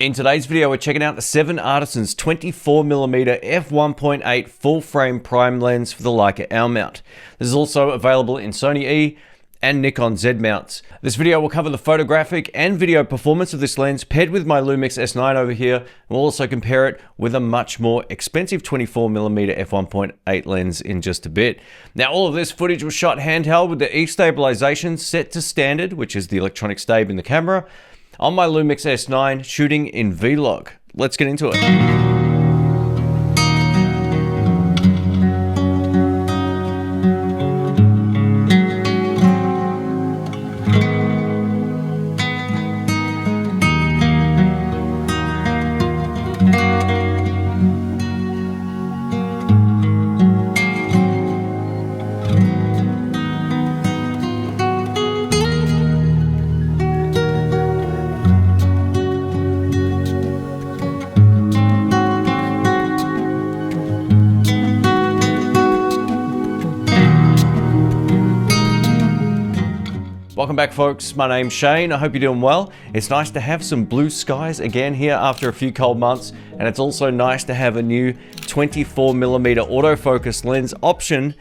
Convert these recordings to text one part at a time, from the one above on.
In today's video, we're checking out the 7 Artisans 24mm f1.8 full frame prime lens for the Leica L mount. This is also available in Sony E and Nikon Z mounts. This video will cover the photographic and video performance of this lens paired with my Lumix S9 over here. We'll also compare it with a much more expensive 24mm f1.8 lens in just a bit. Now, all of this footage was shot handheld with the E-stabilization set to standard, which is the electronic stab in the camera, on my Lumix S9 shooting in Vlog. Let's get into it. Welcome back, folks. My name's Shane. I hope you're doing well. It's nice to have some blue skies again here after a few cold months, and it's also nice to have a new 24mm autofocus lens option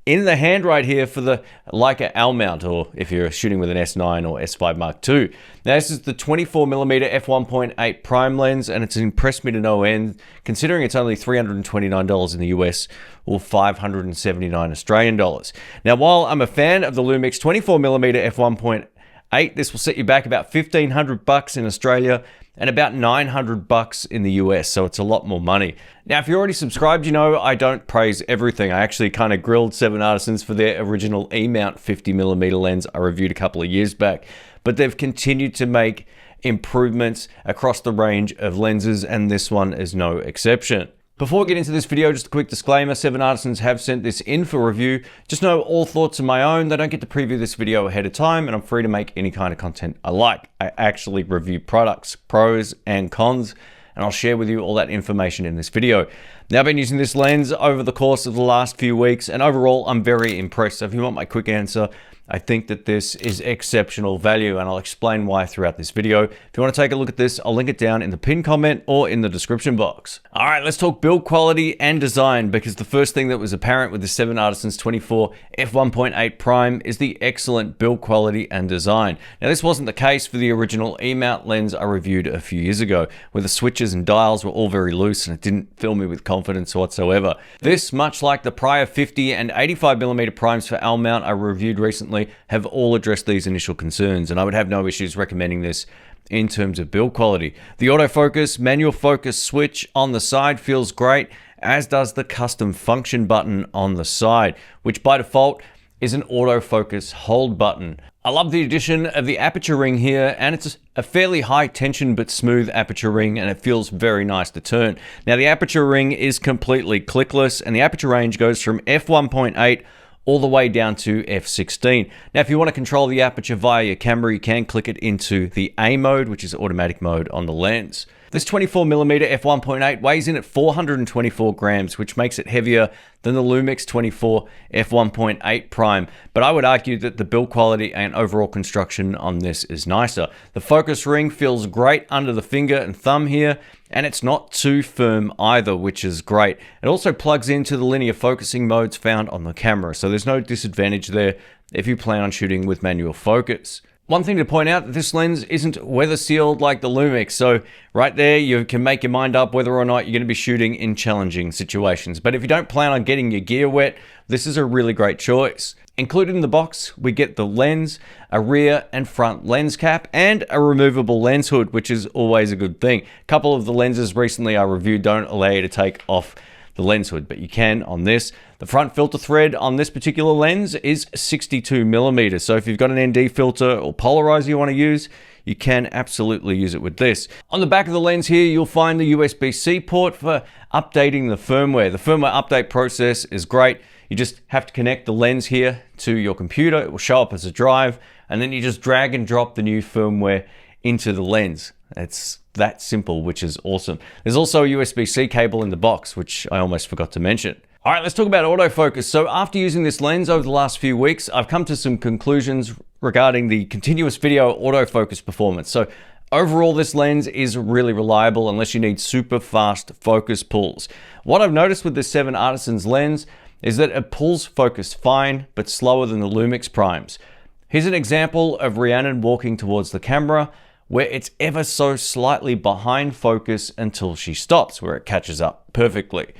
in the hand right here for the Leica L mount, or if you're shooting with an S9 or S5 Mark II. Now, this is the 24mm f1.8 prime lens, and it's impressed me to no end, considering it's only $329 in the US or 579 Australian dollars. Now, while I'm a fan of the Lumix 24mm f1.8, this will set you back about $1,500 in Australia and about $900 in the US, so it's a lot more money. Now, if you're already subscribed, you know I don't praise everything. I actually kind of grilled 7 Artisans for their original E-mount 50mm lens I reviewed a couple of years back, but they've continued to make improvements across the range of lenses, and this one is no exception. Before we get into this video, just a quick disclaimer, 7 Artisans have sent this in for review. Just know all thoughts are my own. They don't get to preview this video ahead of time, and I'm free to make any kind of content I like. I actually review products, pros and cons, and I'll share with you all that information in this video. Now, I've been using this lens over the course of the last few weeks, and overall, I'm very impressed. So if you want my quick answer, I think that this is exceptional value, and I'll explain why throughout this video. If you want to take a look at this, I'll link it down in the pinned comment or in the description box. All right, let's talk build quality and design, because the first thing that was apparent with the 7 Artisans 24 f1.8 prime is the excellent build quality and design. Now, this wasn't the case for the original E-mount lens I reviewed a few years ago, where the switches and dials were all very loose and it didn't fill me with confidence whatsoever. This, much like the prior 50 and 85mm primes for L mount I reviewed recently, have all addressed these initial concerns, and I would have no issues recommending this in terms of build quality. The autofocus manual focus switch on the side feels great, as does the custom function button on the side, which by default is an autofocus hold button. I love the addition of the aperture ring here, and it's a fairly high tension but smooth aperture ring, and it feels very nice to turn. Now, the aperture ring is completely clickless, and the aperture range goes from f1.8 all the way down to f16. Now, if you want to control the aperture via your camera, you can click it into the A mode, which is automatic mode on the lens. This 24mm f1.8 weighs in at 424 grams, which makes it heavier than the Lumix 24 f1.8 prime, but I would argue that the build quality and overall construction on this is nicer. The focus ring feels great under the finger and thumb here, and it's not too firm either, which is great. It also plugs into the linear focusing modes found on the camera, so there's no disadvantage there if you plan on shooting with manual focus. One thing to point out, that this lens isn't weather sealed like the Lumix, so right there you can make your mind up whether or not you're going to be shooting in challenging situations. But if you don't plan on getting your gear wet, this is a really great choice. Included in the box, we get the lens, a rear and front lens cap, and a removable lens hood, which is always a good thing. A couple of the lenses recently I reviewed don't allow you to take off the lens hood, but you can on this. The front filter thread on this particular lens is 62mm, so if you've got an ND filter or polarizer you want to use, you can absolutely use it with this. On the back of the lens here, you'll find the USB-C port for updating the firmware. The firmware update process is great. You just have to connect the lens here to your computer. It will show up as a drive, and then you just drag and drop the new firmware into the lens. It's that simple, which is awesome. There's also a USB-C cable in the box, which I almost forgot to mention. All right, let's talk about autofocus. So after using this lens over the last few weeks, I've come to some conclusions regarding the continuous video autofocus performance. So Overall, this lens is really reliable unless you need super fast focus pulls. What I've noticed with the 7 Artisans lens is that it pulls focus fine, but slower than the Lumix primes. Here's an example of Rhiannon walking towards the camera, where it's ever so slightly behind focus until she stops, where it catches up perfectly.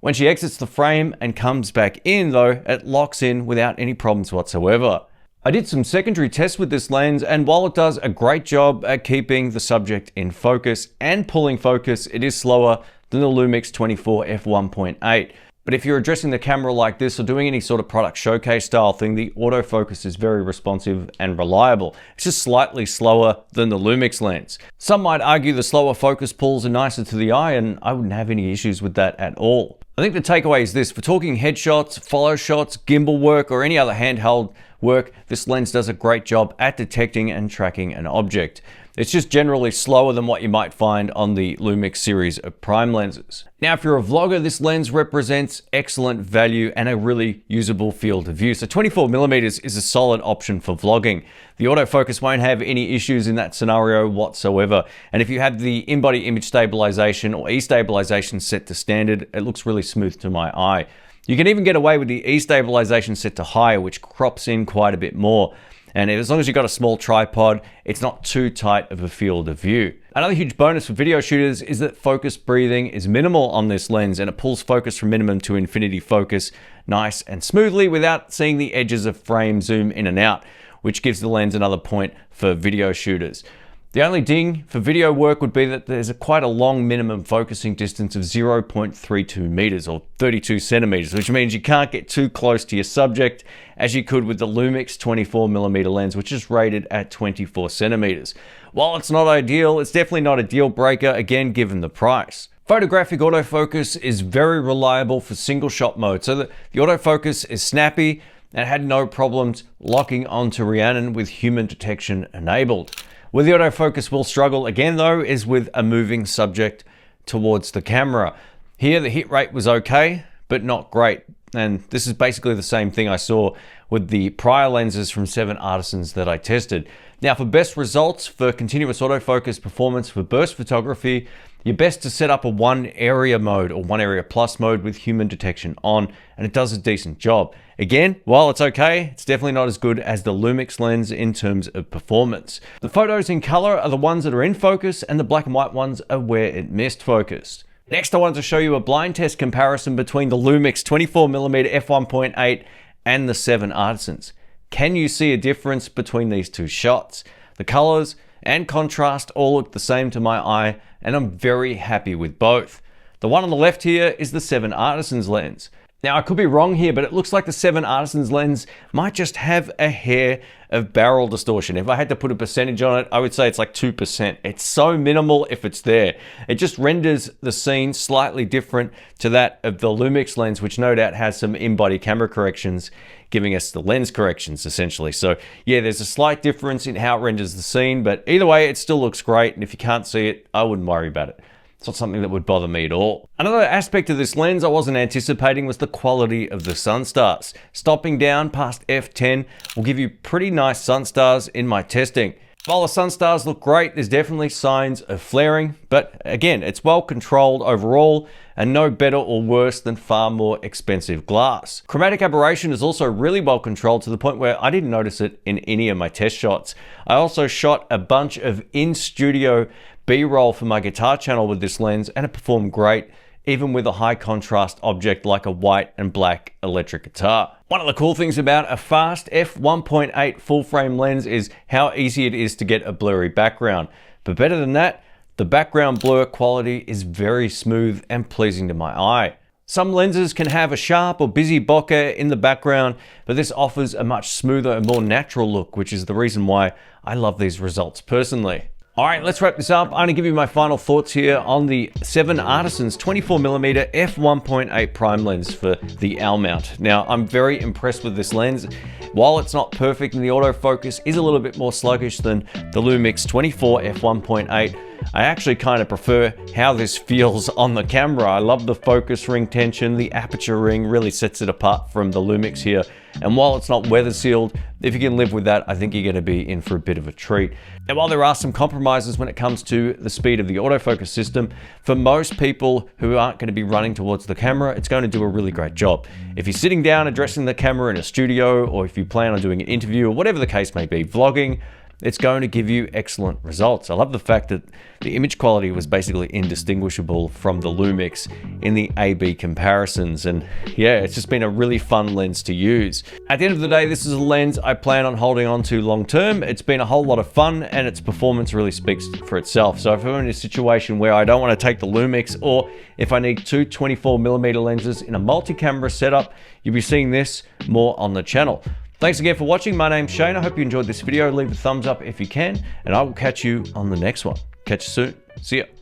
When she exits the frame and comes back in though, it locks in without any problems whatsoever. I did some secondary tests with this lens, and while it does a great job at keeping the subject in focus and pulling focus, it is slower than the Lumix 24 f1.8. But if you're addressing the camera like this or doing any sort of product showcase style thing, the autofocus is very responsive and reliable. It's just slightly slower than the Lumix lens. Some might argue the slower focus pulls are nicer to the eye, and I wouldn't have any issues with that at all. I think the takeaway is this: for talking headshots, follow shots, gimbal work, or any other handheld work, this lens does a great job at detecting and tracking an object. It's just generally slower than what you might find on the Lumix series of prime lenses. Now, if you're a vlogger, this lens represents excellent value and a really usable field of view. So 24mm is a solid option for vlogging. The autofocus won't have any issues in that scenario whatsoever. And if you have the in-body image stabilization or E-stabilization set to standard, it looks really smooth to my eye. You can even get away with the E-stabilization set to higher, which crops in quite a bit more. And as long as you've got a small tripod, it's not too tight of a field of view. Another huge bonus for video shooters is that focus breathing is minimal on this lens, and it pulls focus from minimum to infinity focus nice and smoothly without seeing the edges of frame zoom in and out, which gives the lens another point for video shooters. The only ding for video work would be that there's quite a long minimum focusing distance of 0.32 meters or 32 centimeters, which means you can't get too close to your subject as you could with the Lumix 24mm lens, which is rated at 24 centimeters. While it's not ideal, it's definitely not a deal breaker, again, given the price. Photographic autofocus is very reliable for single shot mode, so the autofocus is snappy and had no problems locking onto Rhiannon with human detection enabled. Where the autofocus will struggle again though is with a moving subject towards the camera. Here the hit rate was okay, but not great. And this is basically the same thing I saw with the prior lenses from 7 Artisans that I tested. Now, for best results for continuous autofocus performance for burst photography, you're best to set up a 1 area mode or 1 area plus mode with human detection on, and it does a decent job. Again, while it's okay, it's definitely not as good as the Lumix lens in terms of performance. The photos in color are the ones that are in focus, and the black and white ones are where it missed focus. Next, I wanted to show you a blind test comparison between the Lumix 24mm f1.8 and the 7 Artisans. Can you see a difference between these two shots? The colors and contrast all look the same to my eye, and I'm very happy with both. The one on the left here is the 7 Artisans lens. Now, I could be wrong here, but it looks like the 7 Artisans lens might just have a hair of barrel distortion. If I had to put a percentage on it, I would say it's like 2%. It's so minimal if it's there. It just renders the scene slightly different to that of the Lumix lens, which no doubt has some in-body camera corrections, giving us the lens corrections essentially. So yeah, there's a slight difference in how it renders the scene, but either way, it still looks great. And if you can't see it, I wouldn't worry about it. It's not something that would bother me at all. Another aspect of this lens I wasn't anticipating was the quality of the Sunstars. Stopping down past f10 will give you pretty nice Sunstars in my testing. While the Sunstars look great, there's definitely signs of flaring, but again, it's well controlled overall and no better or worse than far more expensive glass. Chromatic aberration is also really well controlled to the point where I didn't notice it in any of my test shots. I also shot a bunch of in-studio B-roll for my guitar channel with this lens, and it performed great, even with a high contrast object like a white and black electric guitar. One of the cool things about a fast f1.8 full frame lens is how easy it is to get a blurry background. But better than that, the background blur quality is very smooth and pleasing to my eye. Some lenses can have a sharp or busy bokeh in the background, but this offers a much smoother and more natural look, which is the reason why I love these results personally. All right, let's wrap this up. I'm gonna give you my final thoughts here on the 7 Artisans 24mm f1.8 prime lens for the L mount. Now, I'm very impressed with this lens. While it's not perfect and the autofocus is a little bit more sluggish than the Lumix 24 f1.8, I actually kind of prefer how this feels on the camera. I love the focus ring tension. The aperture ring really sets it apart from the Lumix here. And while it's not weather sealed, if you can live with that, I think you're going to be in for a bit of a treat. And while there are some compromises when it comes to the speed of the autofocus system, for most people who aren't going to be running towards the camera, it's going to do a really great job. If you're sitting down addressing the camera in a studio, or if you plan on doing an interview, or whatever the case may be, vlogging, it's going to give you excellent results. I love the fact that the image quality was basically indistinguishable from the Lumix in the A/B comparisons. And yeah, it's just been a really fun lens to use. At the end of the day, this is a lens I plan on holding on to long term. It's been a whole lot of fun and its performance really speaks for itself. So if I'm in a situation where I don't want to take the Lumix, or if I need two 24mm lenses in a multi-camera setup, you'll be seeing this more on the channel. Thanks again for watching. My name's Shane. I hope you enjoyed this video. Leave a thumbs up if you can, and I will catch you on the next one. Catch you soon. See ya.